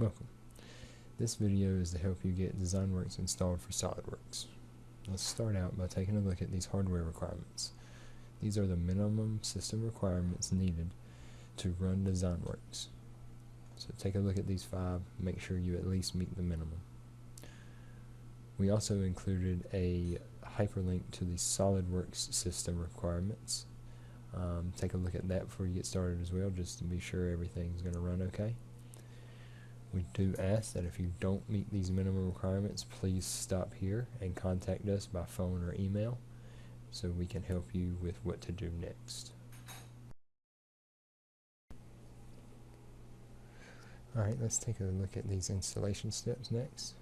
Welcome. This video is to help you get DezignWorks installed for SolidWorks. Let's start out by taking a look at these hardware requirements. These are the minimum system requirements needed to run DezignWorks. So take a look at these 5, make sure you at least meet the minimum. We also included a hyperlink to the SolidWorks system requirements. Take a look at that before you get started as well, just to be sure everything's going to run okay. We do ask that if you don't meet these minimum requirements, please stop here and contact us by phone or email so we can help you with what to do next. Alright, let's take a look at these installation steps next.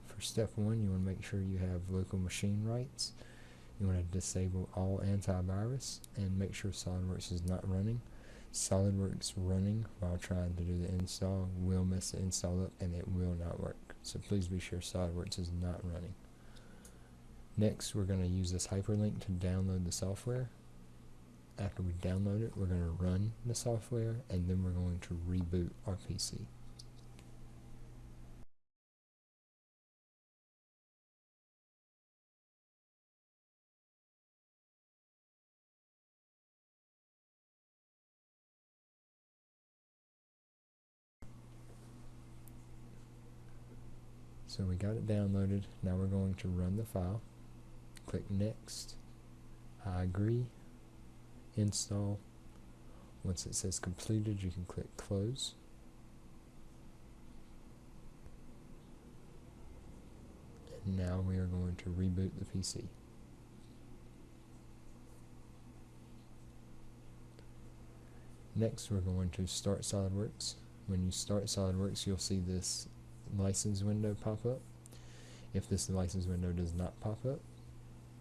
For step 1, you want to make sure you have local machine rights. You want to disable all antivirus and make sure SolidWorks is not running. SolidWorks running while trying to do the install will mess the install up and it will not work. So please be sure SolidWorks is not running. Next, we're going to use this hyperlink to download the software. After we download it, we're going to run the software and then we're going to reboot our PC. So we got it downloaded. Now we're going to run the file. Click Next. I agree. Install. Once it says completed, you can click Close. And now we are going to reboot the PC. Next, we're going to start SolidWorks. When you start SolidWorks, you'll see this license window pop up. If this license window does not pop up,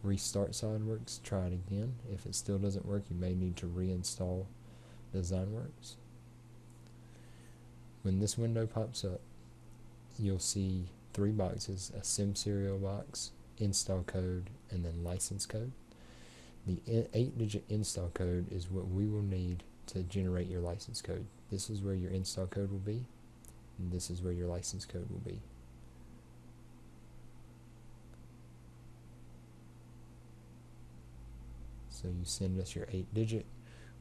restart SolidWorks, try it again. If it still doesn't work, you may need to reinstall DezignWorks. When this window pops up, you'll see 3 boxes: a sim serial box, install code, and then license code. The 8-digit install code is what we will need to generate your license code. This is where your install code will be, and this is where your license code will be. So you send us your 8-digit,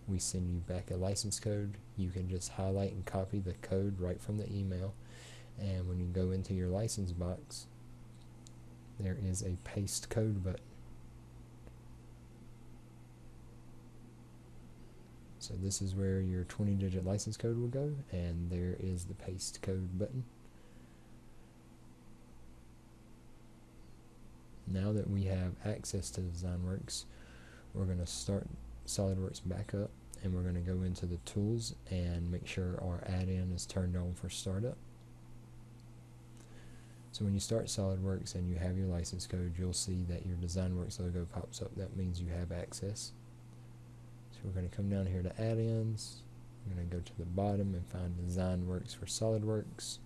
we send you back a license code. You can just highlight and copy the code right from the email, and when you go into your license box, there is a paste code button. So this is where your 20-digit license code will go, and there is the paste code button. Now that we have access to DezignWorks, we're going to start SolidWorks back up, and we're going to go into the tools and make sure our add-in is turned on for startup. So when you start SolidWorks and you have your license code, you'll see that your DezignWorks logo pops up. That means you have access. So we're going to come down here to add-ins. We're going to go to the bottom and find DezignWorks for SolidWorks.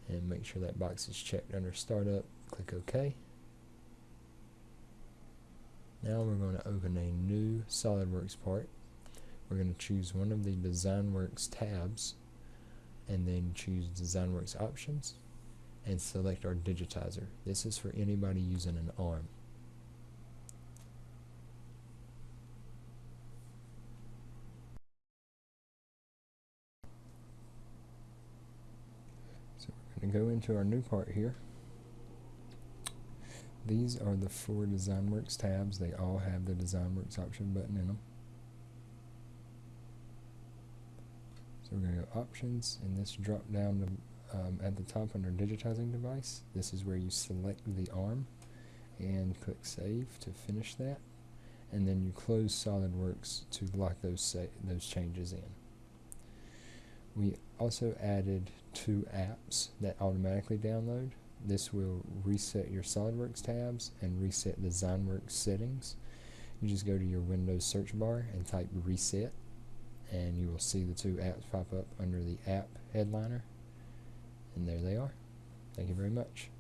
And make sure that box is checked under startup. Click OK. Now we're going to open a new SolidWorks part. We're going to choose one of the DezignWorks tabs and then choose DezignWorks options and select our digitizer. This is for anybody using an ARM. So we're going to go into our new part here. These are the 4 DezignWorks tabs. They all have the DezignWorks option button in them. So we're going to go options, and this drop down to at the top under digitizing device. This is where you select the ARM and click save to finish that, and then you close SolidWorks to lock those changes in. We also added 2 apps that automatically download. This will reset your SolidWorks tabs and reset DezignWorks settings. You just go to your Windows search bar and type reset, and you will see the 2 apps pop up under the app headliner. And there they are. Thank you very much.